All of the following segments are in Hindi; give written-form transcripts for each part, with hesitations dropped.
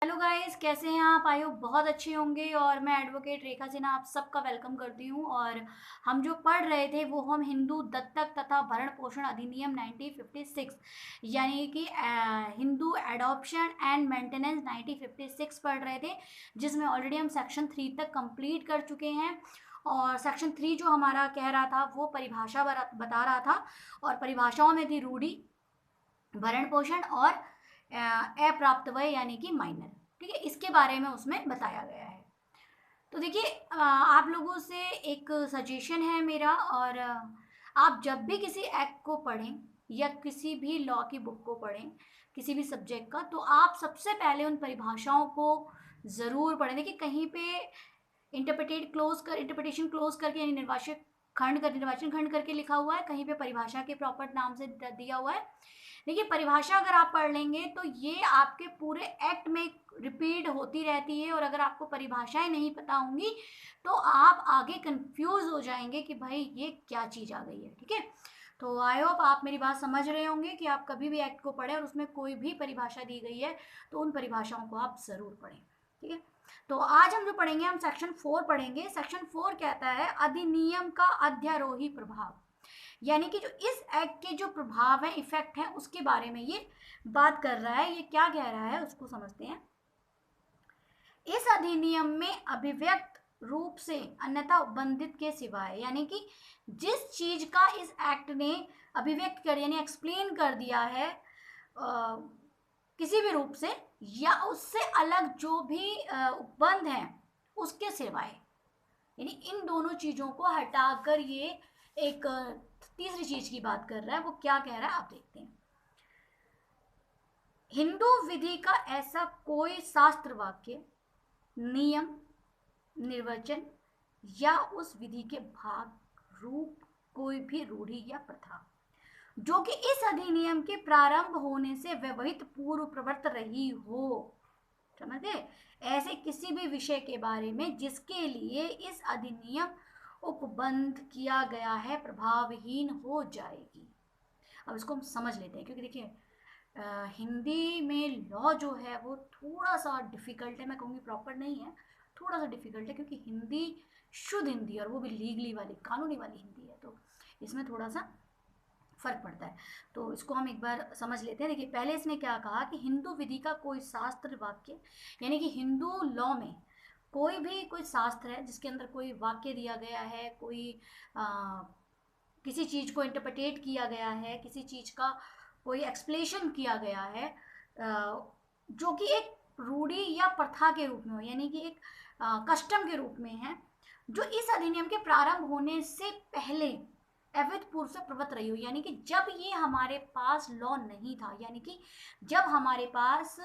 हेलो गाइस, कैसे हैं आप? आई होप बहुत अच्छे होंगे। और मैं एडवोकेट रेखा सिन्हा आप सबका वेलकम करती हूँ। और हम जो पढ़ रहे थे वो हम हिंदू दत्तक तथा भरण पोषण अधिनियम 1956 यानी कि हिंदू एडॉप्शन एंड मेंटेनेंस 1956 पढ़ रहे थे, जिसमें ऑलरेडी हम सेक्शन 3 तक कंप्लीट कर चुके हैं। और सेक्शन 3 जो हमारा कह रहा था वो परिभाषा बता रहा था, और परिभाषाओं में थी रूढ़ि, भरण पोषण और अप्राप्त वय यानी कि माइनर। ठीक है, इसके बारे में उसमें बताया गया है। तो देखिए, आप लोगों से एक सजेशन है मेरा, और आप जब भी किसी एक्ट को पढ़ें या किसी भी लॉ की बुक को पढ़ें, किसी भी सब्जेक्ट का, तो आप सबसे पहले उन परिभाषाओं को ज़रूर पढ़ें। देखिए, कहीं पे इंटरप्रिटेशन क्लोज करके यानी निर्वाचन खंड करके लिखा हुआ है, कहीं पे परिभाषा के प्रॉपर नाम से दिया हुआ है। देखिए, परिभाषा अगर आप पढ़ लेंगे तो ये आपके पूरे एक्ट में रिपीट होती रहती है, और अगर आपको परिभाषाएं नहीं पता होंगी तो आप आगे कंफ्यूज हो जाएंगे कि भाई ये क्या चीज़ आ गई है। ठीक है, तो आई होप आप मेरी बात समझ रहे होंगे कि आप कभी भी एक्ट को पढ़ें और उसमें कोई भी परिभाषा दी गई है तो उन परिभाषाओं को आप ज़रूर पढ़ें। ठीक है, तो आज हम जो पढ़ेंगे, हम सेक्शन 4 पढ़ेंगे। सेक्शन 4 कहता है अधिनियम का अध्यारोही प्रभाव, यानी कि जो इस एक्ट के जो प्रभाव है, इफेक्ट है, उसके बारे में ये बात कर रहा है। ये क्या कह रहा है उसको समझते हैं। इस अधिनियम में अभिव्यक्त रूप से अन्यथा उपबंधित के सिवाय, यानी कि जिस चीज का इस एक्ट ने अभिव्यक्त कर यानी एक्सप्लेन कर दिया है किसी भी रूप से या उससे अलग जो भी उपबंध है उसके सिवाय, यानी इन दोनों चीजों को हटाकर ये एक तीसरी चीज की बात कर रहा है। वो क्या कह रहा है आप देखते हैं। हिंदू विधि का ऐसा कोई शास्त्र वाक्य, नियम, निर्वचन या उस विधि के भाग रूप कोई भी रूढ़ी या प्रथा जो कि इस अधिनियम के प्रारंभ होने से व्यवहित पूर्व प्रवृत्त रही हो, समझ गए, ऐसे किसी भी विषय के बारे में जिसके लिए इस अधिनियम उपबंध किया गया है प्रभावहीन हो जाएगी। अब इसको हम समझ लेते हैं, क्योंकि देखिए हिंदी में लॉ जो है वो थोड़ा सा डिफ़िकल्ट है। मैं कहूँगी प्रॉपर नहीं है, थोड़ा सा डिफ़िकल्ट है, क्योंकि हिंदी शुद्ध हिंदी और वो भी लीगली वाली, कानूनी वाली हिंदी है, तो इसमें थोड़ा सा फर्क पड़ता है। तो इसको हम एक बार समझ लेते हैं। देखिए, पहले इसने क्या कहा कि हिंदू विधि का कोई शास्त्र वाक्य, यानी कि हिंदू लॉ में कोई शास्त्र है जिसके अंदर कोई वाक्य दिया गया है, किसी चीज़ को इंटरप्रेटेट किया गया है, किसी चीज़ का कोई एक्सप्लेशन किया गया है, जो कि एक रूढ़ी या प्रथा के रूप में हो, यानी कि एक कस्टम के रूप में है, जो इस अधिनियम के प्रारंभ होने से पहले अवैध पूर्व से प्रवृत्त रही हो, यानी कि जब ये हमारे पास लॉ नहीं था, यानी कि जब हमारे पास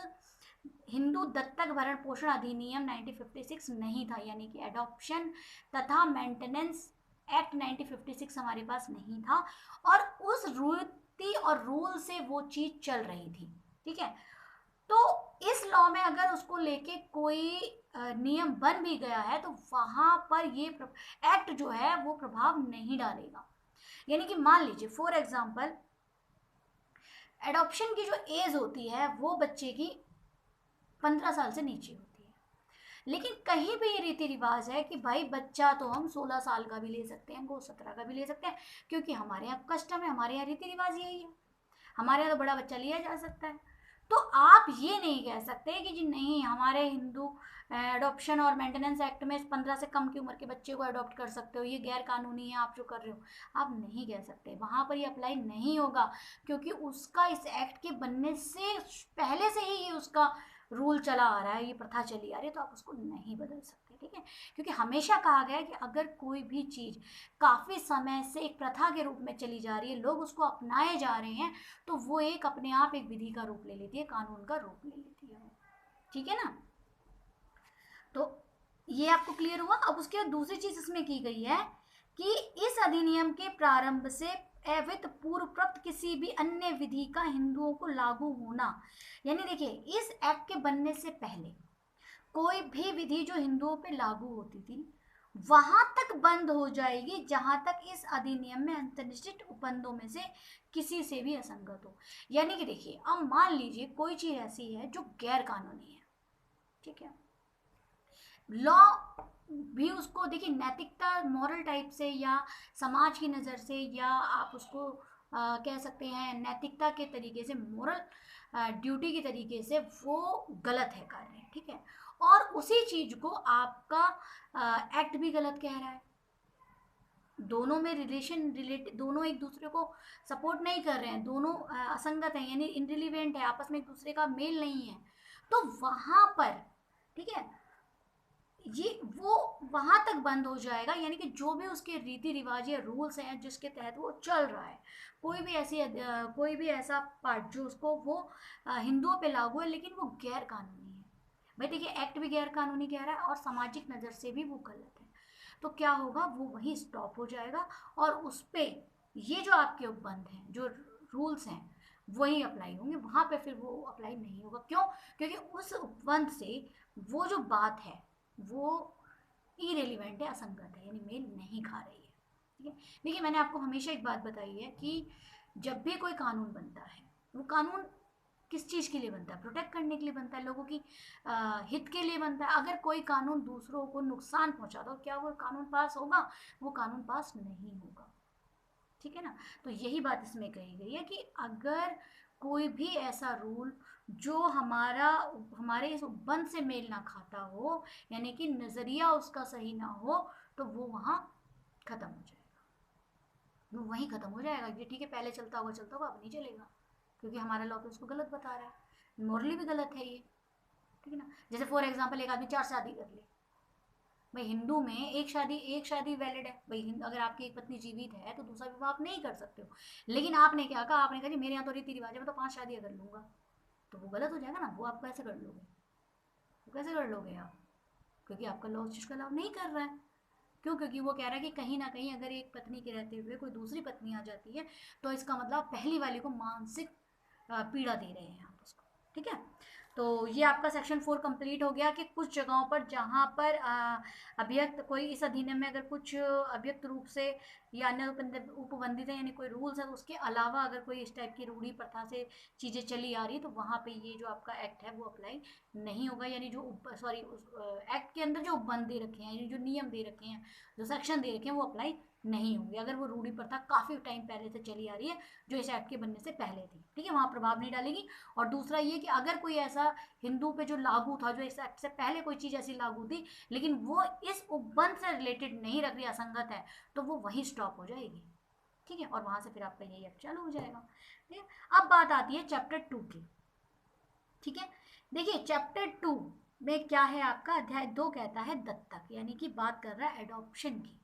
हिंदू दत्तक भरण पोषण अधिनियम 1956 नहीं था, यानी कि एडॉप्शन तथा मेंटेनेंस एक्ट 1956 हमारे पास नहीं था, और उस रीति और रूल से वो चीज चल रही थी। ठीक है, तो इस लॉ में अगर उसको लेके कोई नियम बन भी गया है तो वहां पर ये एक्ट जो है वो प्रभाव नहीं डालेगा। यानी कि मान लीजिए फॉर एग्जाम्पल, एडॉप्शन की जो एज होती है वो बच्चे की 15 साल से नीचे होती है, लेकिन कहीं भी ये रीति रिवाज है कि भाई बच्चा तो हम 16 साल का भी ले सकते हैं, वो 17 का भी ले सकते हैं, क्योंकि हमारे यहाँ कस्टम है, हमारे यहाँ रीति रिवाज यही है, हमारे यहाँ तो बड़ा बच्चा लिया जा सकता है। तो आप ये नहीं कह सकते कि जी नहीं, हमारे हिंदू एडॉप्शन और मेंटेनेंस एक्ट में 15 से कम की उम्र के बच्चे को अडॉप्ट कर सकते हो, ये गैर कानूनी है आप जो कर रहे हो, आप नहीं कह सकते, वहाँ पर ये अप्लाई नहीं होगा, क्योंकि उसका इस एक्ट के बनने से पहले से ही ये उसका रूल चला आ रहा है, ये प्रथा चली आ रही है, तो आप उसको नहीं बदल सकते। ठीक है, क्योंकि हमेशा कहा गया है कि अगर कोई भी चीज़ काफ़ी समय से एक प्रथा के रूप में चली जा रही है, लोग उसको अपनाए जा रहे हैं, तो वो एक अपने आप एक विधि का रूप ले लेती है, कानून का रूप ले लेती है। ठीक है ना, तो ये आपको क्लियर हुआ। अब उसके बाद दूसरी चीज इसमें की गई है कि इस अधिनियम के प्रारंभ से अवैध पूर्व प्राप्त किसी भी अन्य विधि का हिंदुओं को लागू होना, यानी देखिए इस एक्ट के बनने से पहले कोई भी विधि जो हिंदुओं पे लागू होती थी वहां तक बंद हो जाएगी जहां तक इस अधिनियम में अंतर्निश्चित उपबंधों में से किसी से भी असंगत हो। यानी कि देखिए, अब मान लीजिए कोई चीज ऐसी है जो गैर कानूनी है, ठीक है। लॉ भी उसको देखिए नैतिकता मॉरल टाइप से या समाज की नज़र से या आप उसको कह सकते हैं नैतिकता के तरीके से, मोरल ड्यूटी के तरीके से वो गलत है कार्य, ठीक है। और उसी चीज को आपका एक्ट भी गलत कह रहा है। दोनों में दोनों एक दूसरे को सपोर्ट नहीं कर रहे हैं, दोनों असंगत हैं, यानी इनरिलीवेंट है, आपस में एक दूसरे का मेल नहीं है। तो वहां पर ठीक है, ये वो वहां तक बंद हो जाएगा, यानी कि जो भी उसके रीति रिवाज या रूल्स हैं जिसके तहत वो चल रहा है, कोई भी ऐसा पार्ट जो उसको वो हिंदुओं पे लागू है लेकिन वो गैर कानूनी है। भाई देखिए एक्ट भी गैर कानूनी कह रहा है और सामाजिक नज़र से भी वो गलत है, तो क्या होगा, वो वहीं स्टॉप हो जाएगा और उस पर ये जो आपके उपबंध हैं, जो रूल्स हैं, वही अप्लाई होंगे, वहां पे फिर वो अप्लाई नहीं होगा। क्यों? क्योंकि उस उपबंध से वो जो बात है वो इरेलीवेंट है, असंगत है, यानी मेल नहीं खा रही है, ठीक है। देखिए मैंने आपको हमेशा एक बात बताई है कि जब भी कोई कानून बनता है, वो कानून किस चीज़ के लिए बनता है? प्रोटेक्ट करने के लिए बनता है, लोगों की हित के लिए बनता है। अगर कोई कानून दूसरों को नुकसान पहुंचाता हो, क्या वो कानून पास होगा? वो कानून पास नहीं होगा, ठीक है ना। तो यही बात इसमें कही गई है कि अगर कोई भी ऐसा रूल जो हमारे इस उपबंध से मेल ना खाता हो, यानी कि नज़रिया उसका सही ना हो, तो वो वहाँ ख़त्म हो जाएगा, वो वहीं ख़त्म हो जाएगा। ये ठीक है, पहले चलता होगा अब नहीं चलेगा, क्योंकि हमारा लॉ तो उसको गलत बता रहा है, मॉरली भी गलत है ये, ठीक है ना। जैसे फॉर एग्जाम्पल एक आदमी 4 शादी कर ले, भाई हिंदू में एक शादी वैलिड है, भाई अगर आपकी एक पत्नी जीवित है तो दूसरा विवाह आप नहीं कर सकते हो। लेकिन आपने क्या कहा, आपने कहा कि मेरे यहाँ तो रीति रिवाज है, मैं तो 5 शादियाँ कर लूँगा, तो वो गलत हो जाएगा ना। वो आप कैसे कर लोगे? वो कैसे कर लोगे आप? क्योंकि आपका लॉ उस चीज़ का अलाउ नहीं कर रहा है। क्यों? क्योंकि वो कह रहा है कि कहीं ना कहीं अगर एक पत्नी के रहते हुए कोई दूसरी पत्नी आ जाती है तो इसका मतलब पहली वाली को मानसिक पीड़ा दे रहे हैं आप उसको, ठीक है। तो ये आपका सेक्शन 4 कंप्लीट हो गया कि कुछ जगहों पर जहाँ पर अभियुक्त कोई इस अधिनियम में अगर कुछ अभियुक्त रूप से या अन्य उपबंधित है, यानी कोई रूल्स है, तो उसके अलावा अगर कोई इस टाइप की रूढ़ी प्रथा से चीज़ें चली आ रही है तो वहाँ पे ये जो आपका एक्ट है वो अप्लाई नहीं होगा। यानी जो सॉरी एक्ट के अंदर जो उपबंध दे रखे हैं, यानी जो नियम दे रखे हैं, जो सेक्शन दे रखे हैं, वो अप्लाई नहीं होंगे अगर वो रूढ़ी प्रथा काफ़ी टाइम पहले से चली आ रही है, जो इस एक्ट के बनने से पहले थी, ठीक है, वहाँ प्रभाव नहीं डालेगी। और दूसरा ये कि अगर कोई ऐसा हिंदू पे जो लागू था, जो इस एक्ट से पहले कोई चीज़ ऐसी लागू थी लेकिन वो इस उपबंध से रिलेटेड नहीं रख रही, असंगत है, तो वो वहीं स्टॉप हो जाएगी, ठीक है, और वहाँ से फिर आपका यही एक्ट चालू हो जाएगा, ठीक है। अब बात आती है चैप्टर 2 की, ठीक है। देखिए चैप्टर 2 में क्या है, आपका अध्याय 2 कहता है दत्तक, यानी कि बात कर रहा है एडॉप्शन की।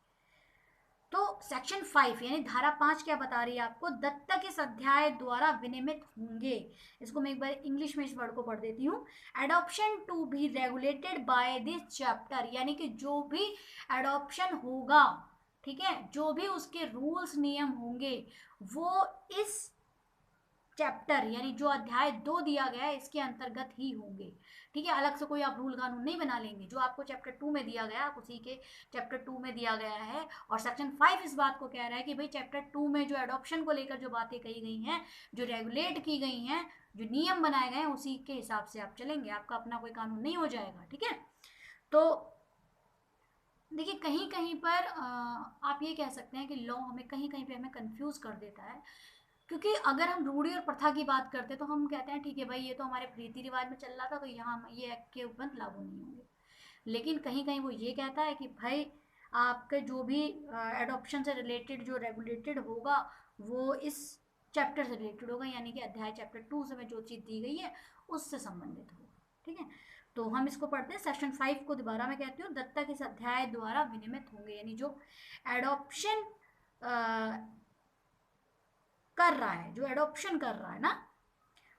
तो सेक्शन 5 यानी धारा 5 क्या बता रही है आपको, दत्तक इस अध्याय द्वारा विनियमित होंगे। इसको मैं एक बार इंग्लिश में इस वर्ड को पढ़ देती हूँ। Adoption to be regulated by this chapter, यानी कि जो भी एडॉप्शन होगा, ठीक है, जो भी उसके रूल्स नियम होंगे वो इस चैप्टर यानी जो अध्याय 2 दिया गया है इसके अंतर्गत ही होंगे, ठीक है। अलग से कोई आप रूल कानून नहीं बना लेंगे, जो आपको चैप्टर 2 में दिया गया आप उसी के चैप्टर 2 में दिया गया है। और सेक्शन 5 इस बात को कह रहा है कि भाई चैप्टर 2 में जो एडॉप्शन को लेकर जो बातें कही गई हैं, जो रेगुलेट की गई हैं, जो नियम बनाए गए हैं, उसी के हिसाब से आप चलेंगे, आपका अपना कोई कानून नहीं हो जाएगा, ठीक है। तो देखिए कहीं कहीं पर आप ये कह सकते हैं कि लॉ हमें कहीं कहीं पे हमें कंफ्यूज कर देता है, क्योंकि अगर हम रूढ़ी और प्रथा की बात करते हैं तो हम कहते हैं ठीक है भाई ये तो हमारे रीति रिवाज में चल रहा था तो यहाँ ये एक्ट के उपबंध लागू नहीं होंगे। लेकिन कहीं कहीं वो ये कहता है कि भाई आपके जो भी एडॉप्शन से रिलेटेड जो रेगुलेटेड होगा वो इस चैप्टर से रिलेटेड होगा, यानी कि अध्याय चैप्टर 2 से में जो चीज़ दी गई है उससे संबंधित होगा, ठीक है। तो हम इसको पढ़ते हैं सेक्शन 5 को, दोबारा मैं कहती हूँ, दत्तक इस अध्याय द्वारा विनियमित होंगे, यानी जो एडॉप्शन कर रहा है, जो एडॉप्शन कर रहा है ना,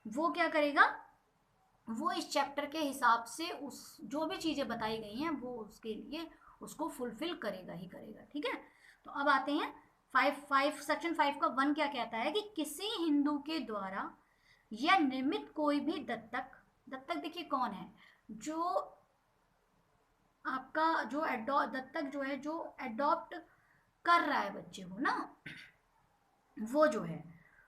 वो क्या करेगा, वो इस चैप्टर के हिसाब से उस जो भी चीज़ें बताई गई हैं वो उसके लिए उसको फुलफिल करेगा ही करेगा, ठीक है। तो अब आते हैं सेक्शन 5 का 1 क्या कहता है कि किसी हिंदू के द्वारा या निर्मित कोई भी दत्तक, दत्तक देखिए कौन है, जो आपका जो दत्तक जो है, जो एडॉप्ट कर रहा है बच्चे को ना, वो जो है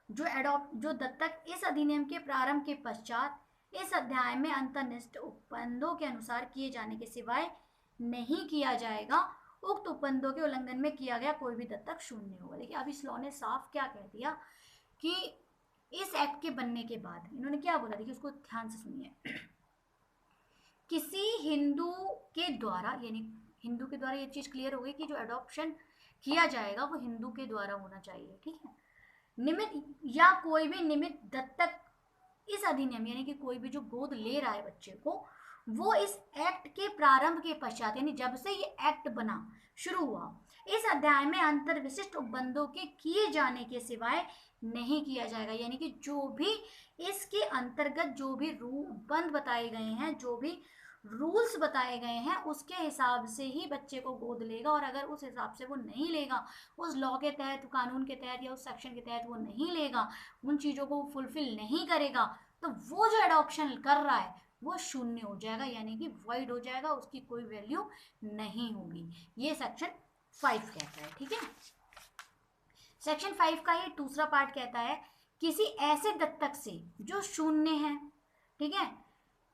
जो दत्तक इस अधिनियम के प्रारंभ के पश्चात इस अध्याय में अंतर्निष्ठ उपबंधों के अनुसार किए जाने के सिवाय नहीं किया जाएगा। उक्त उपबंधों के उल्लंघन में किया गया कोई भी दत्तक शून्य होगा। देखिए अब इस लॉ ने साफ क्या कह दिया कि इस एक्ट के बनने के बाद इन्होंने क्या बोला, देखिए उसको ध्यान से सुनिए। किसी हिंदू के द्वारा, यानी हिंदू के द्वारा, ये चीज क्लियर हो गई कि जो अडॉप्शन किया जाएगा वो हिंदू के द्वारा होना चाहिए, ठीक है। निमित्त या कोई भी निमित्त दत्तक इस अधिनियम, यानी कि कोई भी जो गोद ले रहा है बच्चे को, वो इस एक्ट के प्रारंभ के पश्चात, यानी जब से ये एक्ट बना शुरू हुआ, इस अध्याय में अंतर विशिष्ट उपबंधों के किए जाने के सिवाय नहीं किया जाएगा। यानी कि जो भी इसके अंतर्गत जो भी उपबंध बताए गए हैं, जो भी रूल्स बताए गए हैं, उसके हिसाब से ही बच्चे को गोद लेगा। और अगर उस हिसाब से वो नहीं लेगा, उस लॉ के तहत, कानून के तहत या उस सेक्शन के तहत वो नहीं लेगा, उन चीज़ों को फुलफिल नहीं करेगा, तो वो जो एडॉप्शन कर रहा है वो शून्य हो जाएगा, यानी कि वॉइड हो जाएगा, उसकी कोई वैल्यू नहीं होगी। ये सेक्शन 5 कहता है, ठीक है। सेक्शन 5 का ये दूसरा पार्ट कहता है किसी ऐसे दत्तक से जो शून्य है, ठीक है,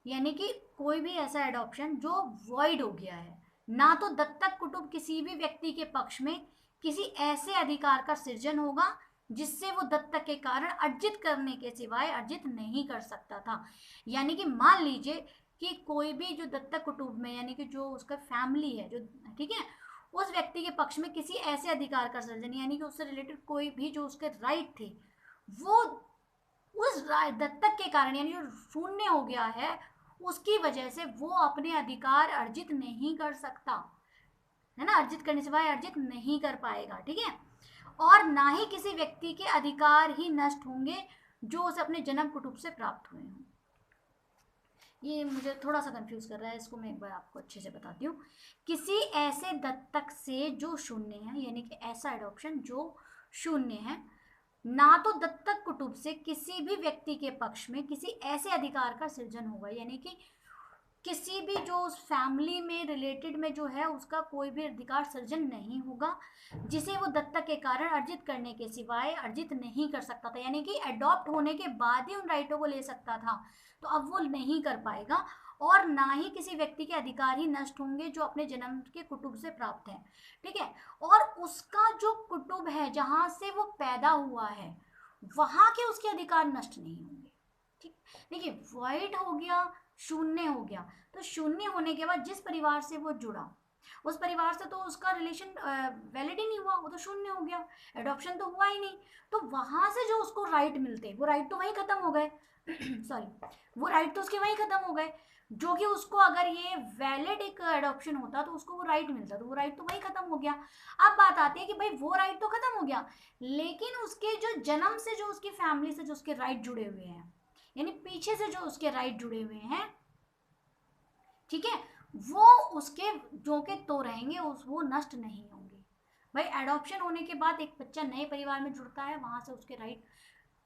यानी कि कोई भी ऐसा एडॉप्शन जो वॉइड हो गया है, ना तो दत्तक कुटुंब किसी भी व्यक्ति के पक्ष में किसी ऐसे अधिकार का सृजन होगा जिससे वो दत्तक के कारण अर्जित करने के सिवाय अर्जित नहीं कर सकता था। यानी कि मान लीजिए कि कोई भी जो दत्तक कुटुंब में, यानी कि जो उसका फैमिली है, जो, ठीक है, उस व्यक्ति के पक्ष में किसी ऐसे अधिकार का सृजन, यानी कि उससे रिलेटेड कोई भी जो उसके राइट थे, वो उस दत्तक के कारण, यानी जो शून्य हो गया है, उसकी वजह से वो अपने अधिकार अर्जित नहीं कर सकता है ना, अर्जित करने से सिवाय अर्जित नहीं कर पाएगा, ठीक है। और ना ही किसी व्यक्ति के अधिकार ही नष्ट होंगे जो उसे अपने जन्म कुटुंब से प्राप्त हुए हों। ये मुझे थोड़ा सा कंफ्यूज कर रहा है, इसको मैं एक बार आपको अच्छे से बताती हूँ। किसी ऐसे दत्तक से जो शून्य है, यानी कि ऐसा एडॉप्शन जो शून्य है, ना तो दत्तक कुटुंब से किसी भी व्यक्ति के पक्ष में किसी ऐसे अधिकार का सृजन होगा, यानी कि किसी भी जो उस फैमिली में रिलेटेड में जो है उसका कोई भी अधिकार सृजन नहीं होगा जिसे वो दत्तक के कारण अर्जित करने के सिवाय अर्जित नहीं कर सकता था। यानी कि अडॉप्ट होने के बाद ही उन राइटों को ले सकता था, तो अब वो नहीं कर पाएगा। और ना ही किसी व्यक्ति के अधिकार ही नष्ट होंगे जो अपने जन्म के कुटुंब से प्राप्त है, ठीक है। और उसका जो कुटुंब है जहाँ से वो पैदा हुआ है, वहाँ के उसके अधिकार नष्ट नहीं होंगे, ठीक। देखिए वॉइड हो गया, शून्य हो गया, तो शून्य होने के बाद जिस परिवार से वो जुड़ा, उस परिवार से तो उसका रिलेशन वैलिड ही नहीं हुआ, वो तो शून्य हो गया, एडॉप्शन तो हुआ ही नहीं। तो वहां से जो उसको राइट मिलते, वो राइट तो वहीं खत्म हो गए सॉरी, वो राइट तो उसके वहीं खत्म हो गए, जो कि उसको अगर ये वैलिड एक एडॉप्शन होता तो उसको वो राइट मिलता, तो वो राइट तो वहीं खत्म हो गया। अब बात आती है कि भाई वो राइट तो खत्म हो गया, लेकिन उसके जो जन्म से जो उसकी फैमिली से जो उसके राइट जुड़े हुए हैं, यानी पीछे से जो उसके राइट जुड़े हुए हैं, ठीक है, वो उसके जो के तो रहेंगे, वो नष्ट नहीं होंगे। भाई एडॉप्शन होने के बाद एक बच्चा नए परिवार में जुड़ता है, वहां से उसके राइट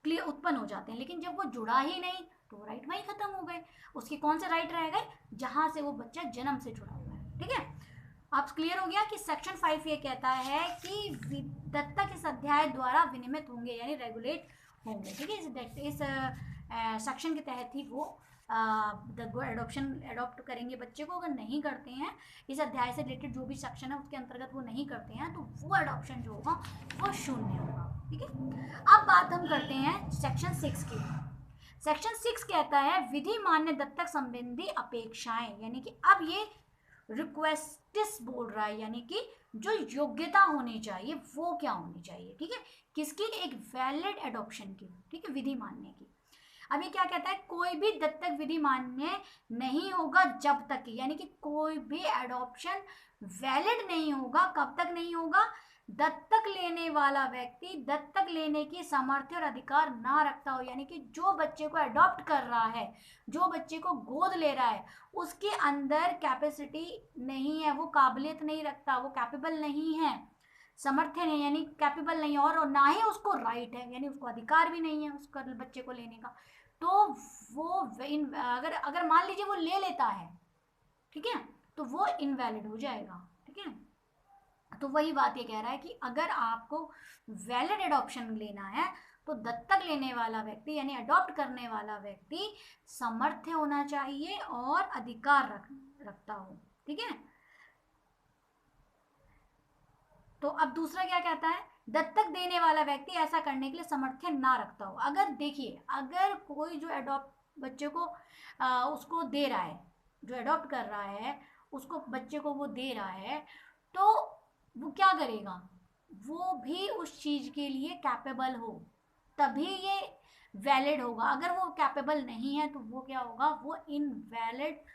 क्लियर उत्पन्न हो जाते हैं, लेकिन जब वो जुड़ा ही नहीं तो राइट वहीं खत्म हो गए। उसके कौन से राइट रह गए, जहां से वो बच्चा जन्म से जुड़ा हुआ है, ठीक है। अब क्लियर हो गया कि सेक्शन 5 ये कहता है कि दत्तक इस अध्याय द्वारा विनियमित होंगे, यानी रेगुलेट होंगे, ठीक है। इस सेक्शन के तहत ही वो एडॉप्ट करेंगे बच्चे को। अगर नहीं करते हैं, इस अध्याय से रिलेटेड जो भी सेक्शन है उसके अंतर्गत वो नहीं करते हैं, तो वो एडॉप्शन जो होगा वो शून्य होगा, ठीक है। अब बात हम करते हैं सेक्शन 6 की। सेक्शन 6 कहता है विधि मान्य दत्तक संबंधी अपेक्षाएं, यानी कि अब ये रिक्वेस्टिस बोल रहा है, यानी कि जो योग्यता होनी चाहिए वो क्या होनी चाहिए, ठीक है, किसकी, एक वैलिड एडॉप्शन की, ठीक है, विधि मानने की। अब ये क्या कहता है, कोई भी दत्तक विधि मान्य नहीं होगा जब तक, यानी कि कोई भी एडॉप्शन वैलिड नहीं होगा, कब तक नहीं होगा, दत्तक लेने वाला व्यक्ति दत्तक लेने की सामर्थ्य और अधिकार ना रखता हो। यानी कि जो बच्चे को अडॉप्ट कर रहा है, जो बच्चे को गोद ले रहा है, उसके अंदर कैपेसिटी नहीं है, वो काबिलियत नहीं रखता, वो कैपेबल नहीं है, समर्थ नहीं, यानी कैपेबल नहीं है, और ना ही उसको राइट है, यानी उसको अधिकार भी नहीं है उसका बच्चे को लेने का, तो वो अगर मान लीजिए वो ले लेता है, ठीक है, तो वो इनवैलिड हो जाएगा, ठीक है। तो वही बात ये कह रहा है कि अगर आपको वैलिड एडॉप्शन लेना है तो दत्तक लेने वाला व्यक्ति यानी अडॉप्ट करने वाला व्यक्ति समर्थ होना चाहिए और अधिकार रखता हो, ठीक है। तो अब दूसरा क्या कहता है, दत्तक देने वाला व्यक्ति ऐसा करने के लिए समर्थन ना रखता हो। अगर देखिए, अगर कोई जो अडॉप्ट बच्चे को उसको दे रहा है, जो अडॉप्ट कर रहा है उसको, बच्चे को वो दे रहा है, तो वो क्या करेगा, वो भी उस चीज के लिए कैपेबल हो, तभी ये वैलिड होगा। अगर वो कैपेबल नहीं है तो वो क्या होगा, वो इनवैलिड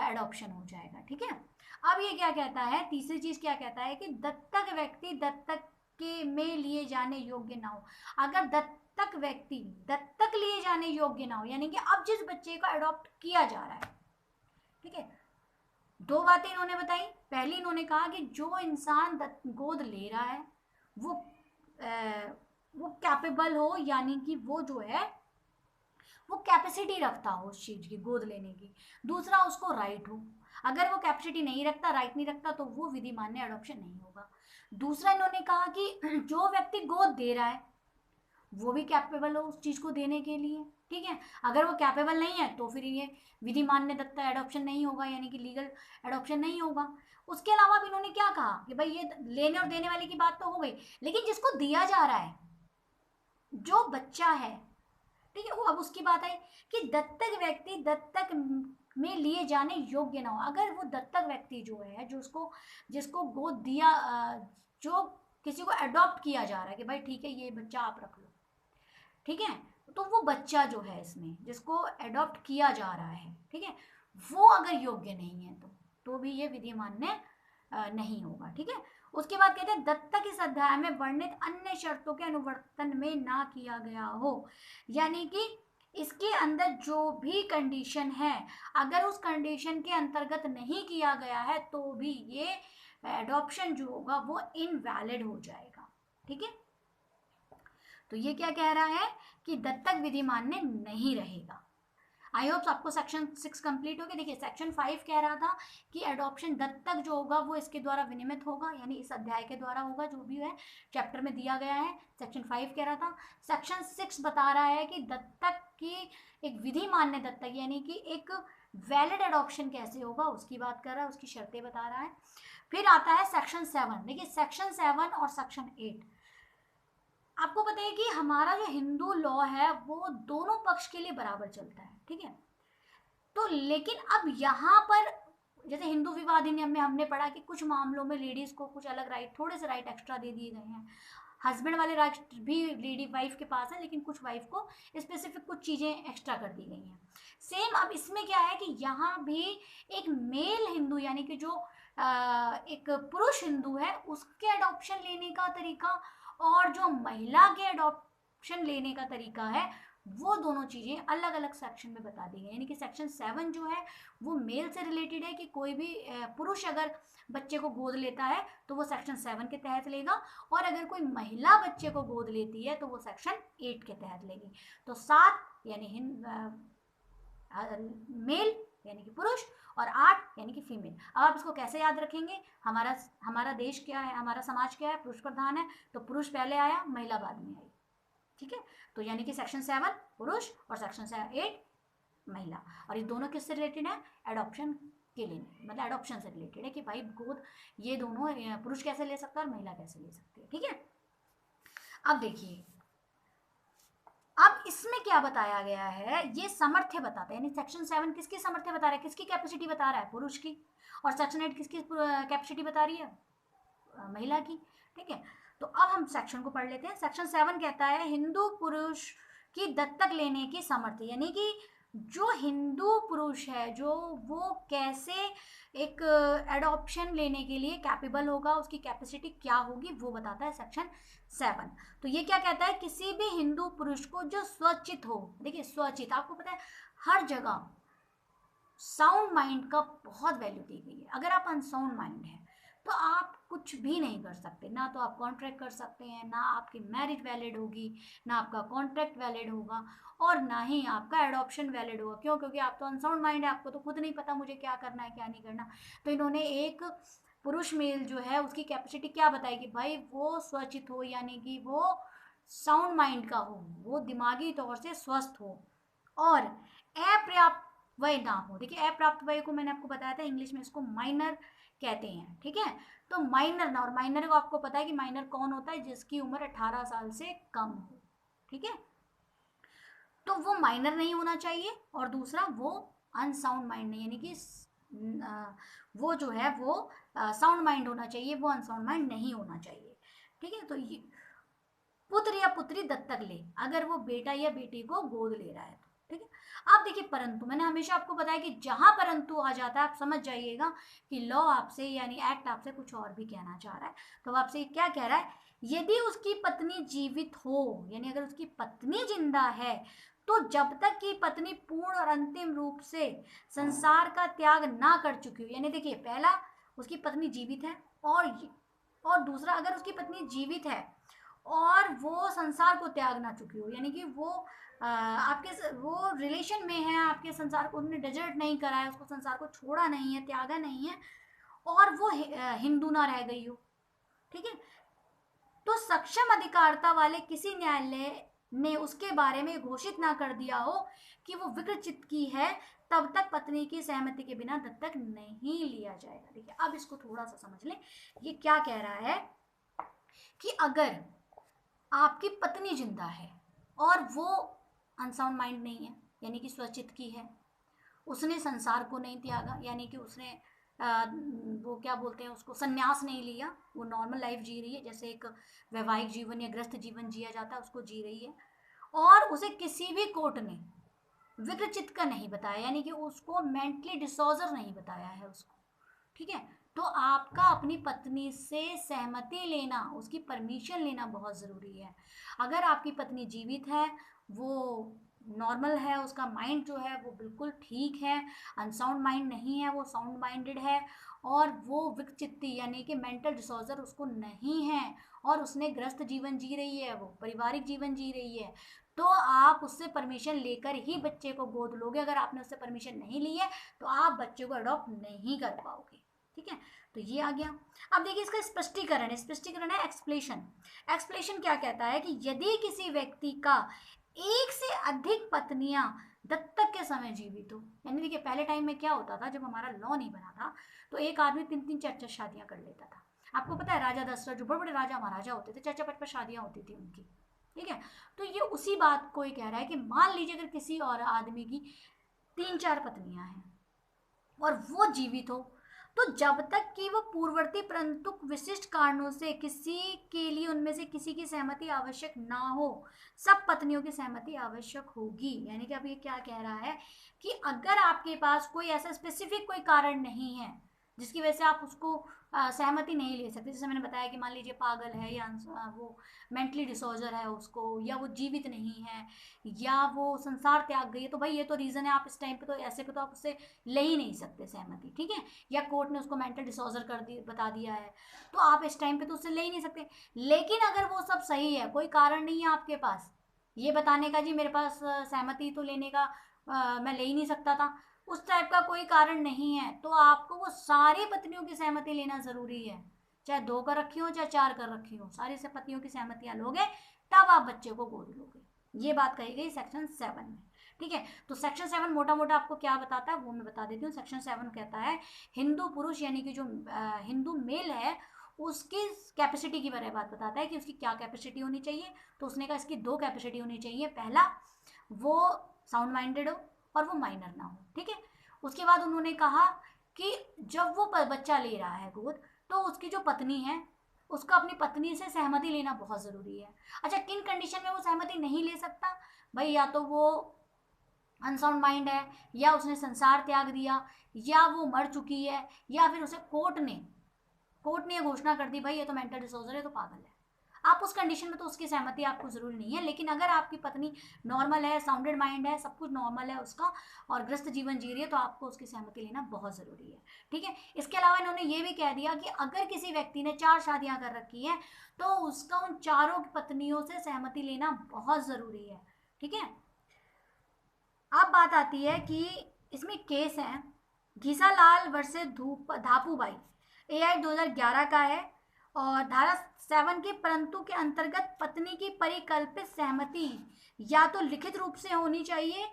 एडॉप्शन हो जाएगा, ठीक है। अब ये क्या कहता है, तीसरी चीज क्या कहता है कि दत्तक व्यक्ति दत्तक के में लिए जाने योग्य ना हो। अगर दत्तक व्यक्ति दत्तक लिए जाने योग्य ना हो, यानी कि अब जिस बच्चे को अडॉप्ट किया जा रहा है, ठीक है, दो बातें इन्होंने बताई। पहली इन्होंने कहा कि जो इंसान गोद ले रहा है वो कैपेबल हो, यानी कि वो जो है वो कैपेसिटी रखता हो उस चीज की गोद लेने की। दूसरा, उसको राइट हो। अगर वो कैपेसिटी नहीं रखता, राइट नहीं रखता, तो वो विधि मान्य एडॉप्शन नहीं होगा। दूसरा इन्होंने कहा कि जो व्यक्ति गोद दे रहा है वो भी कैपेबल हो उस चीज को देने के लिए, ठीक है। अगर वो कैपेबल नहीं है तो फिर ये विधि मान्य दत्तक एडॉप्शन नहीं होगा, यानी कि लीगल एडॉप्शन नहीं होगा। उसके अलावा भी इन्होंने क्या कहा कि भाई ये लेने और देने वाले की बात तो हो गई, लेकिन जिसको दिया जा रहा है, जो बच्चा है, ठीक है, वो अब उसकी बात आई कि दत्तक व्यक्ति दत्तक में लिए जाने योग्य ना हो। अगर वो दत्तक व्यक्ति जो है, जो उसको जिसको गोद दिया, जो किसी को अडॉप्ट किया जा रहा है कि भाई ठीक है ये बच्चा आप रख लो, ठीक है, तो वो बच्चा जो है इसमें जिसको अडॉप्ट किया जा रहा है, ठीक है, वो अगर योग्य नहीं है तो भी ये विधि मान्य नहीं होगा, ठीक है। उसके बाद कहते हैं दत्तक इस अध्याय में वर्णित अन्य शर्तों के अनुवर्तन में ना किया गया हो, यानी कि इसके अंदर जो भी कंडीशन है, अगर उस कंडीशन के अंतर्गत नहीं किया गया है तो भी ये एडॉप्शन जो होगा वो इनवैलिड हो जाएगा, ठीक है। तो ये क्या कह रहा है कि दत्तक विधि मान्य नहीं रहेगा। आई होप आपको सेक्शन 6 कंप्लीट हो गया। देखिए सेक्शन 5 कह रहा था कि एडॉप्शन दत्तक जो होगा वो इसके द्वारा विनिमित होगा, यानी इस अध्याय के द्वारा होगा, जो भी है चैप्टर में दिया गया है। सेक्शन 5 कह रहा था। सेक्शन 6 बता रहा है कि दत्तक की एक विधि मान्य दत्तक यानी कि एक वैलिड एडॉप्शन कैसे होगा उसकी बात कर रहा है, उसकी शर्तें बता रहा है। फिर आता है सेक्शन 7। देखिए सेक्शन 7 और सेक्शन 8, आपको पता है कि हमारा जो हिंदू लॉ है वो दोनों पक्ष के लिए बराबर चलता है, ठीक है। तो लेकिन अब यहाँ पर जैसे हिंदू विवाह अधिनियम में हमने पढ़ा कि कुछ मामलों में लेडीज को कुछ अलग राइट, थोड़े से राइट एक्स्ट्रा दे दिए गए हैं। हस्बैंड वाले राइट भी लेडी वाइफ के पास है, लेकिन कुछ वाइफ को स्पेसिफिक कुछ चीजें एक्स्ट्रा कर दी गई हैं। सेम अब इसमें क्या है कि यहाँ भी एक मेल हिंदू यानी कि जो एक पुरुष हिंदू है उसके अडॉप्शन लेने का तरीका और जो महिला के अडॉप्शन लेने का तरीका है वो दोनों चीजें अलग अलग सेक्शन में बता दी गई। यानी कि सेक्शन 7 जो है वो मेल से रिलेटेड है कि कोई भी पुरुष अगर बच्चे को गोद लेता है तो वो सेक्शन 7 के तहत लेगा, और अगर कोई महिला बच्चे को गोद लेती है तो वो सेक्शन 8 के तहत लेगी। तो 7 यानी मेल यानी कि पुरुष और 8 यानी कि फीमेल। अब आप इसको कैसे याद रखेंगे, हमारा देश क्या है, हमारा समाज क्या है, पुरुष प्रधान है, तो पुरुष पहले आया, महिला बाद में आई, ठीक है। तो यानी कि सेक्शन 7 पुरुष और सेक्शन 8 महिला, और ये दोनों किससे रिलेटेड है, एडॉप्शन के लिए, मतलब एडॉप्शन से रिलेटेड है कि भाई गोद ये दोनों पुरुष कैसे ले सकता है और महिला कैसे ले सकती है, ठीक है। अब देखिए अब इसमें क्या बताया गया है, ये सामर्थ्य बताता है, यानी सेक्शन 7 किसकी सामर्थ्य बता रहा है, किसकी कैपेसिटी बता रहा है, पुरुष की, और सेक्शन 8 किसकी कैपेसिटी बता रही है, महिला की, ठीक है। तो अब हम सेक्शन को पढ़ लेते हैं। सेक्शन 7 कहता है हिंदू पुरुष की दत्तक लेने की सामर्थ्य, यानी कि जो हिंदू पुरुष है जो वो कैसे एक एडॉप्शन लेने के लिए कैपेबल होगा, उसकी कैपेसिटी क्या होगी वो बताता है सेक्शन 7। तो ये क्या कहता है, किसी भी हिंदू पुरुष को जो स्वचित हो, देखिए स्वचित, आपको पता है हर जगह साउंड माइंड का बहुत वैल्यू दी गई है। अगर आप अनसाउंड माइंड है तो आप कुछ भी नहीं कर सकते, ना तो आप कॉन्ट्रैक्ट कर सकते हैं, ना आपकी मैरिज वैलिड होगी, ना आपका कॉन्ट्रैक्ट वैलिड होगा, और ना ही आपका एडॉप्शन वैलिड होगा। क्यों? क्योंकि आप तो अनसाउंड माइंड है, आपको तो खुद नहीं पता मुझे क्या करना है क्या नहीं करना। तो इन्होंने एक पुरुष मेल जो है उसकी कैपेसिटी क्या बताई कि भाई वो स्वचित हो, यानी कि वो साउंड माइंड का हो, वो दिमागी तौर से स्वस्थ हो और अपर्याप्त वय ना हो। देखिए अप्राप्त वय को मैंने आपको बताया था, इंग्लिश में इसको माइनर कहते हैं, ठीक है। तो माइनर ना, और माइनर को आपको पता है कि माइनर कौन होता है, जिसकी उम्र 18 साल से कम हो, ठीक है। तो वो माइनर नहीं होना चाहिए, और दूसरा वो अनसाउंड माइंड नहीं, यानी कि वो जो है वो साउंड माइंड होना चाहिए, वो अनसाउंड माइंड नहीं होना चाहिए, ठीक है। तो ये पुत्र या पुत्री दत्तक ले, अगर वो बेटा या बेटी को गोद ले रहा है तो, ठीक है। अब देखिए परंतु, मैंने हमेशा आपको बताया कि जहां परंतु आ जाता है आप समझ जाइएगा कि लॉ आपसे यानी एक्ट आपसे कुछ और भी कहना चाह रहा है। तो आपसे क्या कह रहा है, यदि उसकी पत्नी जीवित हो, यानी अगर उसकी पत्नी जिंदा है, तो जब तक कि पत्नी पूर्ण और अंतिम रूप से संसार का त्याग ना कर चुकी हो, यानी देखिए पहला उसकी पत्नी जीवित है, और दूसरा अगर उसकी पत्नी जीवित है और वो संसार को त्याग ना चुकी हो, यानी कि वो आपके वो रिलेशन में है, आपके संसार को उन्होंने डिजर्ट नहीं करा है, उसको संसार को छोड़ा नहीं है, त्यागा नहीं है, और वो हिंदू ना रह गई हो, ठीक है। तो सक्षम अधिकारता वाले किसी न्यायालय ने उसके बारे में घोषित ना कर दिया हो कि वो विकृत चित्त की है, तब तक पत्नी की सहमति के बिना दत्तक नहीं लिया जाएगा। देखिए अब इसको थोड़ा सा समझ लें, ये क्या कह रहा है कि अगर आपकी पत्नी जिंदा है और वो अनसाउंड माइंड नहीं है, यानी कि स्वचित की है, उसने संसार को नहीं त्यागा, यानी कि उसने वो क्या बोलते हैं उसको, संन्यास नहीं लिया, वो नॉर्मल लाइफ जी रही है, जैसे एक वैवाहिक जीवन या ग्रस्त जीवन जिया जाता है उसको जी रही है, और उसे किसी भी कोर्ट ने विकृचित का नहीं बताया, यानी कि उसको मेंटली डिसऑर्डर नहीं बताया है उसको, ठीक है। तो आपका अपनी पत्नी से सहमति लेना, उसकी परमिशन लेना बहुत ज़रूरी है। अगर आपकी पत्नी जीवित है, वो नॉर्मल है, उसका माइंड जो है वो बिल्कुल ठीक है, अनसाउंड माइंड नहीं है, वो साउंड माइंडेड है, और वो विकचित्ती यानी कि मेंटल डिसऑर्डर उसको नहीं है, और उसने ग्रस्त जीवन जी रही है, वो पारिवारिक जीवन जी रही है, तो आप उससे परमिशन लेकर ही बच्चे को गोद लोगे। अगर आपने उससे परमिशन नहीं ली है तो आप बच्चे को अडॉप्ट नहीं कर पाओगे, ठीक है। तो ये आ गया। अब देखिए इसका स्पष्टीकरण है, स्पष्टीकरण है एक्सप्लेशन। एक्सप्लेशन क्या कहता है कि यदि किसी व्यक्ति का एक से अधिक पत्नियां दत्तक के समय जीवित हो, यानी देखिए पहले टाइम में क्या होता था, जब हमारा लॉ नहीं बना था तो एक आदमी 3-3 4-4 शादियां कर लेता था। आपको पता है राजा दशरथ, जो बड़े बड़े राजा महाराजा होते थे, 4-4 5-5 शादियां होती थी उनकी, ठीक है। तो ये उसी बात को ही कह रहा है कि मान लीजिए अगर किसी और आदमी की 3-4 पत्नियां हैं और वो जीवित हो, तो जब तक कि वो पूर्ववर्ती परंतु विशिष्ट कारणों से किसी के लिए उनमें से किसी की सहमति आवश्यक ना हो, सब पत्नियों की सहमति आवश्यक होगी। यानी कि अब ये क्या कह रहा है कि अगर आपके पास कोई ऐसा स्पेसिफिक कोई कारण नहीं है जिसकी वजह से आप उसको सहमति नहीं ले सकते, जैसे मैंने बताया कि मान लीजिए पागल है, या वो मेंटली डिसऑर्डर है उसको, या वो जीवित नहीं है, या वो संसार त्याग गई है, तो भाई ये तो रीज़न है, आप इस टाइम पे तो ऐसे पे तो आप उससे ले ही नहीं सकते सहमति, ठीक है। या कोर्ट ने उसको मेंटल डिसऑर्डर कर दी बता दिया है, तो आप इस टाइम पे तो उससे ले ही नहीं सकते। लेकिन अगर वो सब सही है, कोई कारण नहीं है आपके पास ये बताने का जी मेरे पास सहमति तो लेने का मैं ले ही नहीं सकता था, उस टाइप का कोई कारण नहीं है, तो आपको वो सारी पत्नियों की सहमति लेना जरूरी है, चाहे 2 कर रखी हो चाहे 4 कर रखी हो, सारी से पत्नियों की सहमतियां लोगे तब आप बच्चे को गोद लोगे। ये बात कही गई सेक्शन 7 में, ठीक है। तो सेक्शन 7 मोटा मोटा आपको क्या बताता है वो मैं बता देती हूँ। सेक्शन 7 कहता है हिंदू पुरुष यानी कि जो हिंदू मेल है उसकी कैपेसिटी की बारे में बात बताता है कि उसकी क्या कैपेसिटी होनी चाहिए। तो उसने कहा इसकी 2 कैपेसिटी होनी चाहिए, पहला वो साउंड माइंडेड हो और वो माइनर ना हो, ठीक है। उसके बाद उन्होंने कहा कि जब वो बच्चा ले रहा है गोद, तो उसकी जो पत्नी है उसका अपनी पत्नी से सहमति लेना बहुत ज़रूरी है। अच्छा किन कंडीशन में वो सहमति नहीं ले सकता भाई, या तो वो अनसाउंड माइंड है, या उसने संसार त्याग दिया, या वो मर चुकी है, या फिर उसे कोर्ट ने घोषणा कर दी भाई ये तो मेंटल डिसऑर्डर है तो पागल है। आप उस कंडीशन में तो उसकी सहमति आपको जरूरी नहीं है। लेकिन अगर आपकी पत्नी नॉर्मल है, साउंडेड माइंड है, सब कुछ नॉर्मल है उसका, और ग्रस्त जीवन जी रही है, तो आपको उसकी सहमति लेना बहुत ज़रूरी है, ठीक है। इसके अलावा इन्होंने ये भी कह दिया कि अगर किसी व्यक्ति ने 4 शादियां कर रखी हैं तो उसका उन चारों पत्नियों से सहमति लेना बहुत ज़रूरी है, ठीक है। अब बात आती है कि इसमें केस है घीसालाल वर्सेस धापूबाई, AI 2011 का है, और धारा 7 के परंतु के अंतर्गत पत्नी की परिकल्पित सहमति या तो लिखित रूप से होनी चाहिए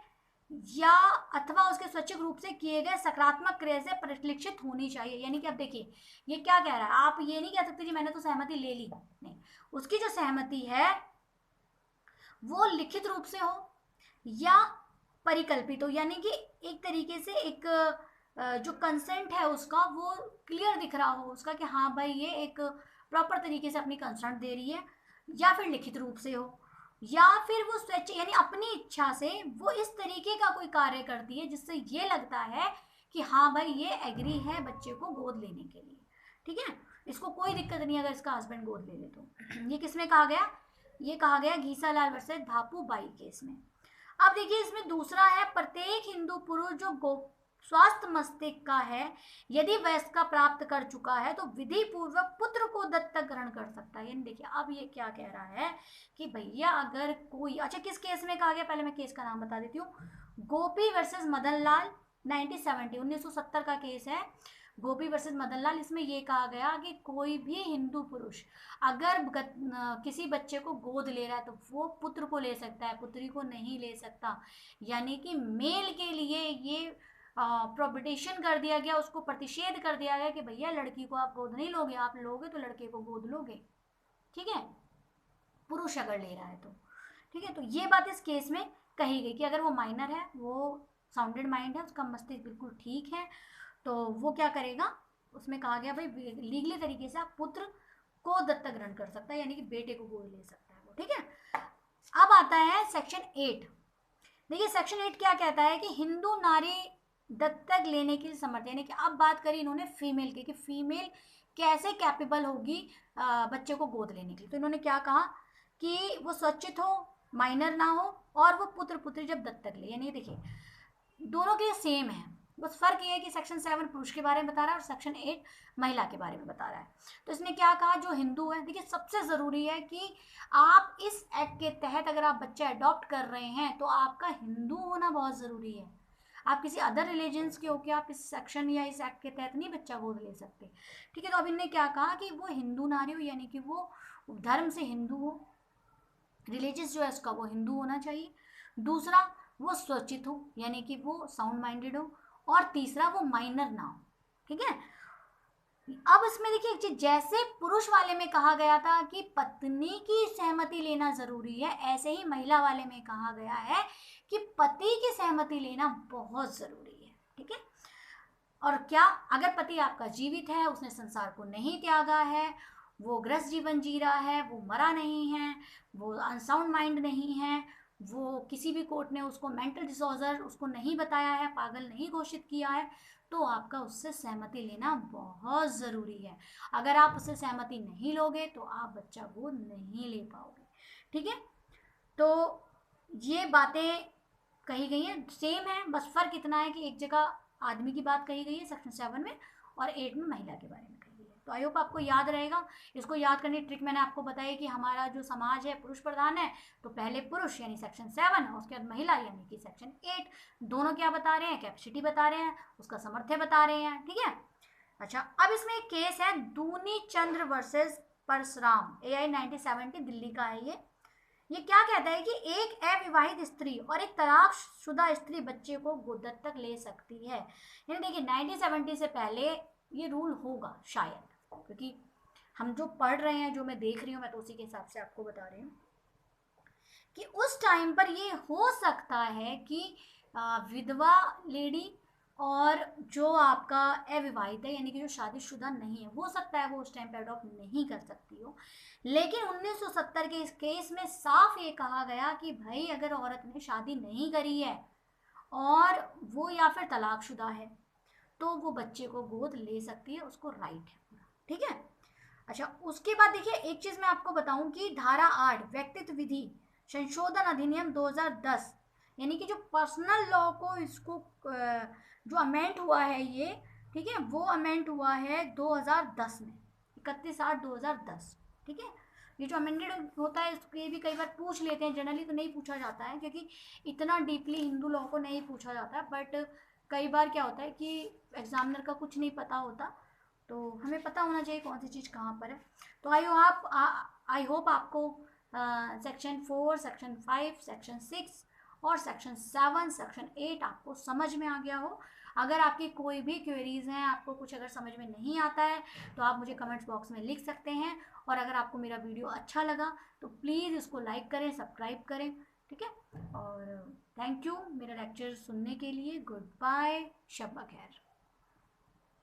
या अथवा उसके स्वैच्छिक रूप से किए गए सकारात्मक क्रिया से परिलक्षित होनी चाहिए। यानी कि अब देखिए ये क्या कह रहा है, आप ये नहीं कह सकते जी मैंने तो सहमति ले ली, नहीं, उसकी जो सहमति है वो लिखित रूप से हो या परिकल्पित हो, यानी कि एक तरीके से एक जो कंसेंट है उसका वो क्लियर दिख रहा हो उसका कि हाँ भाई ये एक प्रॉपर तरीके से अपनी कंसेंट दे रही है, या फिर लिखित रूप से हो, या फिर वो स्वेच्छ यानी अपनी इच्छा से वो इस तरीके का कोई कार्य करती है जिससे ये लगता है कि हाँ भाई ये एग्री है बच्चे को गोद लेने के लिए। ठीक है, इसको कोई दिक्कत नहीं अगर इसका हस्बैंड गोद ले ले तो। ये किसमें कहा गया, ये कहा गया घीसालाल वर्सेस भापू बाई केस में। अब देखिए इसमें दूसरा है, प्रत्येक हिंदू पुरुष जो स्वास्थ्य मस्तिष्क का है यदि वयस्क प्राप्त कर चुका है तो विधि पूर्वक पुत्र को दत्तक ग्रहण कर सकता है। यानी देखिए अब ये क्या कह रहा है कि भैया अगर कोई, अच्छा किस केस में कहा गया, पहले मैं केस का नाम बता देती हूँ, गोपी वर्सेस मदन लाल 1970 का केस है, गोपी वर्सेस मदन लाल। इसमें ये कहा गया कि कोई भी हिंदू पुरुष अगर किसी बच्चे को गोद ले रहा है तो वो पुत्र को ले सकता है, पुत्री को नहीं ले सकता। यानी कि मेल के लिए ये प्रोहिबिशन कर दिया गया, उसको प्रतिषेध कर दिया गया कि भैया लड़की को आप गोद नहीं लोगे, आप लोगे तो लड़के को गोद लोगे। ठीक है, पुरुष अगर ले रहा है तो। ठीक है, तो ये बात इस केस में कही गई कि अगर वो माइनर है, वो साउंडेड माइंड है, उसका मस्तिष्क बिल्कुल ठीक है, तो वो क्या करेगा, उसमें कहा गया भाई लीगली तरीके से आप पुत्र को दत्तक ग्रहण कर सकता है, यानी कि बेटे को गोद ले सकता है वो। ठीक है, अब आता है सेक्शन 8। देखिए सेक्शन 8 क्या कहता है कि हिंदू नारी दत्तक लेने की समर्थ, यानी कि अब बात करी इन्होंने फीमेल की कि फीमेल कैसे कैपेबल होगी बच्चे को गोद लेने की। तो इन्होंने क्या कहा कि वो स्वच्छित हो, माइनर ना हो, और वो पुत्र पुत्री जब दत्तक ले। यानी देखिए दोनों के सेम है, बस फर्क ये है कि सेक्शन 7 पुरुष के बारे में बता रहा है और सेक्शन 8 महिला के बारे में बता रहा है। तो इसने क्या कहा, जो हिंदू है, देखिए सबसे ज़रूरी है कि आप इस एक्ट के तहत अगर आप बच्चा अडॉप्ट कर रहे हैं तो आपका हिंदू होना बहुत ज़रूरी है। आप किसी अदर रिलीजन्स के होकर आप इस सेक्शन या इस एक्ट के तहत नहीं बच्चा गोद ले सकते। ठीक है, तो अब इनने क्या कहा कि वो हिंदू नारी हो, यानी कि वो धर्म से हिंदू हो, रिलीजियस जो है उसका वो हिंदू होना चाहिए। दूसरा वो स्वचित हो, यानी कि वो साउंड माइंडेड हो, और तीसरा वो माइनर ना हो। ठीक है, अब इसमें देखिए एक चीज, जैसे पुरुष वाले में कहा गया था कि पत्नी की सहमति लेना जरूरी है, ऐसे ही महिला वाले में कहा गया है कि पति की सहमति लेना बहुत जरूरी है। ठीक है, और क्या, अगर पति आपका जीवित है, उसने संसार को नहीं त्यागा है, वो गृहस्थ जीवन जी रहा है, वो मरा नहीं है, वो अनसाउंड माइंड नहीं है, वो किसी भी कोर्ट ने उसको मेंटल डिसऑर्डर उसको नहीं बताया है, पागल नहीं घोषित किया है, तो आपका उससे सहमति लेना बहुत ज़रूरी है। अगर आप उससे सहमति नहीं लोगे तो आप बच्चा गोद नहीं ले पाओगे। ठीक है, तो ये बातें कही गई हैं, सेम है, बस फर्क इतना है कि एक जगह आदमी की बात कही गई है सेक्शन 7 में और 8 में महिला के बारे में कही गई है। तो आई होप आपको याद रहेगा। इसको याद करने की ट्रिक मैंने आपको बताई कि हमारा जो समाज है पुरुष प्रधान है, तो पहले पुरुष यानी सेक्शन 7 और उसके बाद महिला यानी कि सेक्शन 8। दोनों क्या बता रहे हैं, कैपेसिटी बता रहे हैं, उसका सामर्थ्य बता रहे हैं। ठीक है, अच्छा अब इसमें एक केस है दूनी चंद्र वर्सेस परशुराम, AI 1970, दिल्ली का है ये क्या कहता है कि एक अविवाहित स्त्री और एक तलाकशुदा स्त्री बच्चे को दत्तक ले सकती है। यानी देखिए 1970 से पहले ये रूल होगा शायद, क्योंकि हम जो पढ़ रहे हैं, जो मैं देख रही हूँ, मैं तो उसी के हिसाब से आपको बता रही हूँ कि उस टाइम पर ये हो सकता है कि विधवा लेडी और जो आपका अविवाहित है यानी कि जो शादीशुदा नहीं है, हो सकता है वो उस टाइम पे अडॉप्ट नहीं कर सकती हो। लेकिन 1970 के इस केस में साफ ये कहा गया कि भाई अगर औरत ने शादी नहीं करी है और वो या फिर तलाकशुदा है तो वो बच्चे को गोद ले सकती है, उसको राइट है पूरा। ठीक है, अच्छा उसके बाद देखिए एक चीज़ मैं आपको बताऊं कि धारा 8 व्यक्तित्व विधि संशोधन अधिनियम 2010 यानी कि जो पर्सनल लॉ को इसको जो अमेंड हुआ है ये, ठीक है, वो अमेंड हुआ है 2010 में, 31/8/2010। ठीक है, ये जो अमेंडेड होता है इसके भी कई बार पूछ लेते हैं, जनरली तो नहीं पूछा जाता है क्योंकि इतना डीपली हिंदू लॉ को नहीं पूछा जाता है, बट कई बार क्या होता है कि एग्जामिनर का कुछ नहीं पता होता तो हमें पता होना चाहिए कौन सी चीज़ कहाँ पर है। तो आई होप आपको सेक्शन 4, सेक्शन 5, सेक्शन 6 और सेक्शन 7, सेक्शन 8 आपको समझ में आ गया हो। अगर आपकी कोई भी क्वेरीज हैं, आपको कुछ अगर समझ में नहीं आता है तो आप मुझे कमेंट्स बॉक्स में लिख सकते हैं। और अगर आपको मेरा वीडियो अच्छा लगा तो प्लीज़ इसको लाइक करें, सब्सक्राइब करें, ठीक है। और थैंक यू मेरा लेक्चर सुनने के लिए। गुड बाय, शब बखैर।